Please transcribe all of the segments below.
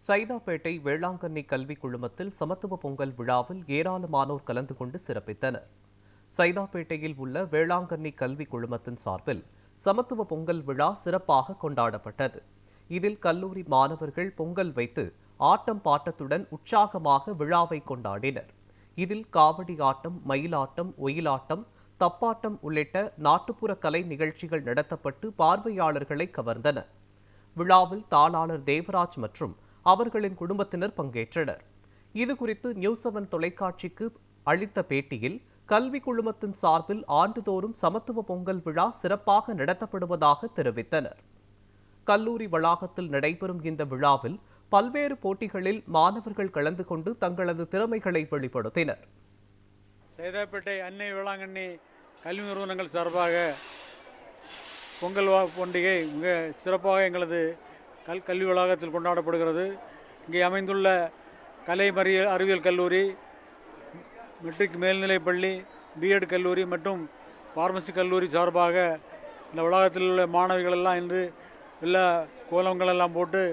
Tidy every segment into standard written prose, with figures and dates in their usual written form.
சைதாப்பேட்டை வேளாங்கண்ணி கல்விக் குழுமத்தில் சமத்துவ பொங்கல் விழாவில் ஏராளமானோர் கலந்து கொண்டு சிறப்பித்தனர். சைதாப்பேட்டையில் உள்ள வேளாங்கண்ணி கல்விக் குழுமத்தின் சார்பில் சமத்துவ பொங்கல் விழா சிறப்பாக கொண்டாடப்பட்டது. இதில் கல்லூரி மாணவர்கள் பொங்கல் வைத்து ஆட்டம் பாட்டத்துடன் உற்சாகமாக விழாவை கொண்டாடினர். இதில் காவடி ஆட்டம், மயிலாட்டம், ஒயிலாட்டம், தப்பாட்டம் உள்ளிட்ட நாட்டுப்புற கலை நிகழ்ச்சிகள் நடத்தப்பட்டு பார்வையாளர்களை கவர்ந்தன. விழாவில் தாளாளர் தேவராஜ் மற்றும் அவர்களின் குடும்பத்தினர் பங்கேற்றனர். இதுகுறித்து நியூஸ்7 தொலைக்காட்சிக்கு அளித்த பேட்டியில் கல்வி குழுமத்தின் சார்பில் ஆண்டுதோறும் சமத்துவ பொங்கல் விழா சிறப்பாக நடத்தப்படுவதாக தெரிவித்தனர். கல்லூரி வளாகத்தில் நடைபெறும் இந்த விழாவில் பல்வேறு போட்டிகளில் மாணவர்கள் கலந்து கொண்டு தங்களது திறமைகளை வெளிப்படுத்தினர். சைதாப்பேட்டை அன்னை வேளாங்கண்ணி கல்வி நிறுவனங்கள் சார்பாக பொங்கல் பண்டிகை மிக சிறப்பாக எங்களது கல்வி வளாகத்தில் கொண்டாடப்படுகிறது. இங்கே அமைந்துள்ள கலை அறிவியல் கல்லூரி, மெட்ரிக் மேல்நிலைப்பள்ளி, பிஎட் கல்லூரி மற்றும் பார்மசி கல்லூரி சார்பாக இந்த வளாகத்தில் உள்ள மாணவிகள் எல்லாம் இன்று எல்லா கோலங்களெல்லாம் போட்டு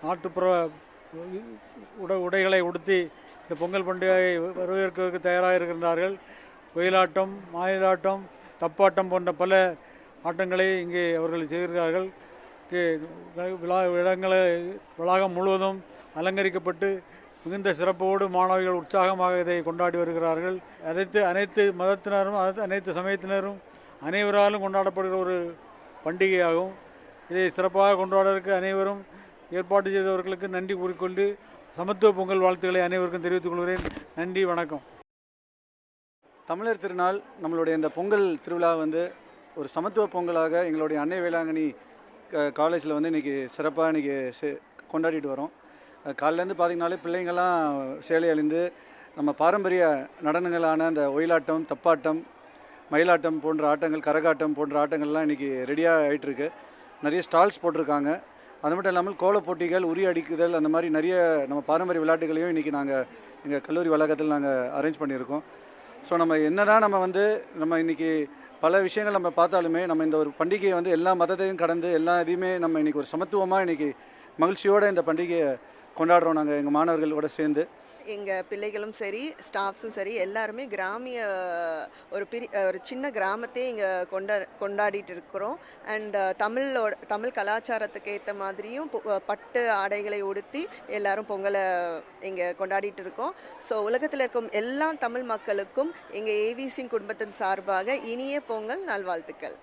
நாட்டுப்புற உடைகளை உடுத்தி இந்த பொங்கல் பண்டிகையை வரவேற்கிறதுக்கு தயாராக இருக்கின்றார்கள். ஒயிலாட்டம், மயிலாட்டம், தப்பாட்டம் போன்ற பல ஆட்டங்களை இங்கே அவர்கள் செய்கிறார்கள். வளாகம் முழுவதும் அலங்கரிக்கப்பட்டு மிகுந்த சிறப்போடு மாணவிகள் உற்சாகமாக இதை கொண்டாடி வருகிறார்கள். அனைத்து மதத்தினரும் அனைத்து சமயத்தினரும் அனைவராலும் கொண்டாடப்படுகிற ஒரு பண்டிகையாகும். இதை சிறப்பாக கொண்டாடுவதற்கு அனைவரும் ஏற்பாடு செய்தவர்களுக்கு நன்றி கூறிக்கொண்டு சமத்துவ பொங்கல் வாழ்த்துக்களை அனைவருக்கும் தெரிவித்துக் கொள்கிறேன். நன்றி, வணக்கம். தமிழர் திருநாள் நம்மளுடைய இந்த பொங்கல் திருவிழா ஒரு சமத்துவ பொங்கலாக எங்களுடைய அன்னை வேளாங்கண்ணி காலேஜில் இன்றைக்கி சிறப்பாக இன்றைக்கி கொண்டாடிட்டு வரோம். காலையிலேருந்து பார்த்திங்கனாலே பிள்ளைங்கள்லாம் சேலை அணிந்து நம்ம பாரம்பரிய நடனங்களான அந்த ஒயிலாட்டம், தப்பாட்டம், மயிலாட்டம் போன்ற ஆட்டங்கள், கரகாட்டம் போன்ற ஆட்டங்கள்லாம் இன்றைக்கி ரெடியாக ஆகிட்டுருக்கு. நிறைய ஸ்டால்ஸ் போட்டிருக்காங்க. அது மட்டும் இல்லாமல் கோல போட்டிகள், உரி அடிக்குதல், அந்த மாதிரி நிறைய நம்ம பாரம்பரிய விளையாட்டுகளையும் இன்றைக்கி நாங்கள் எங்கள் கல்லூரி வளாகத்தில் நாங்கள் அரேஞ்ச் பண்ணியிருக்கோம். ஸோ நம்ம என்ன தான் நம்ம இன்றைக்கி பல விஷயங்கள் நம்ம பார்த்தாலுமே நம்ம இந்த ஒரு பண்டிகையை எல்லா மதத்தையும் கடந்து எல்லா இதையுமே நம்ம இன்றைக்கி ஒரு சமத்துவமாக இன்றைக்கி மகிழ்ச்சியோடு இந்த பண்டிகையை கொண்டாடுறோம். நாங்கள் எங்கள் மாணவர்களோடு சேர்ந்து எங்கள் பிள்ளைகளும் சரி, ஸ்டாஃப்ஸும் சரி, எல்லாருமே கிராமிய ஒரு சின்ன கிராமத்தையே இங்கே கொண்டாடிட்டு இருக்கிறோம். அண்ட் தமிழ் கலாச்சாரத்துக்கு ஏற்ற மாதிரியும் பட்டு ஆடைகளை உடுத்தி எல்லாரும் பொங்கலை இங்கே கொண்டாடிட்டு இருக்கோம். ஸோ உலகத்தில் இருக்கும் எல்லா தமிழ் மக்களுக்கும் எங்கள் ஏவிசி குடும்பத்தின் சார்பாக இனிய பொங்கல் நல்வாழ்த்துக்கள்.